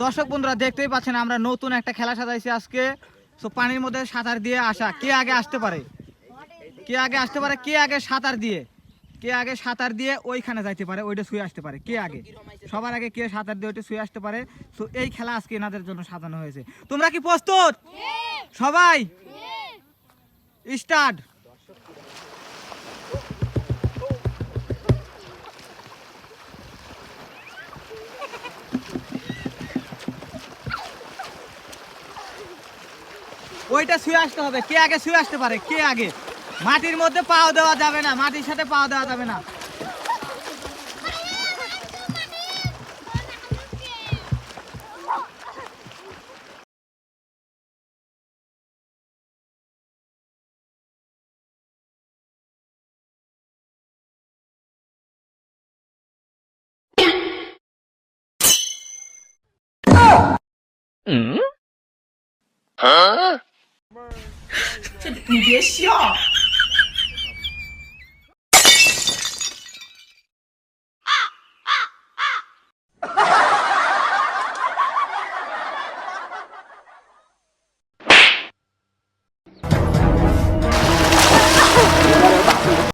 দর্শক বন্ধুরা দেখতেই পাচ্ছেন আমরা নতুন একটা খেলা সাজাইছি আজকে। তো পানির মধ্যে সাঁতার দিয়ে আসা, কে আগে আসতে পারে, কে আগে আসতে পারে, কে আগে সাঁতার দিয়ে, কে আগে সাঁতার দিয়ে ওইখানে যাইতে পারে, ওইটা শুয়ে আসতে পারে, কে আগে, সবার আগে কে সাঁতার দিয়ে ওইটা শুয়ে আসতে পারে। তো এই খেলা আজকে এনাদের জন্য সাজানো হয়েছে। তোমরা কি প্রস্তুত? সবাই স্টার্ট। ওইটা শুয়ে আসতে হবে, কে আগে শুয়ে আসতে পারে, কে আগে। মাটির মধ্যে পাও দেওয়া যাবে না, মাটির সাথে পাও দেওয়া যাবে না।你别笑。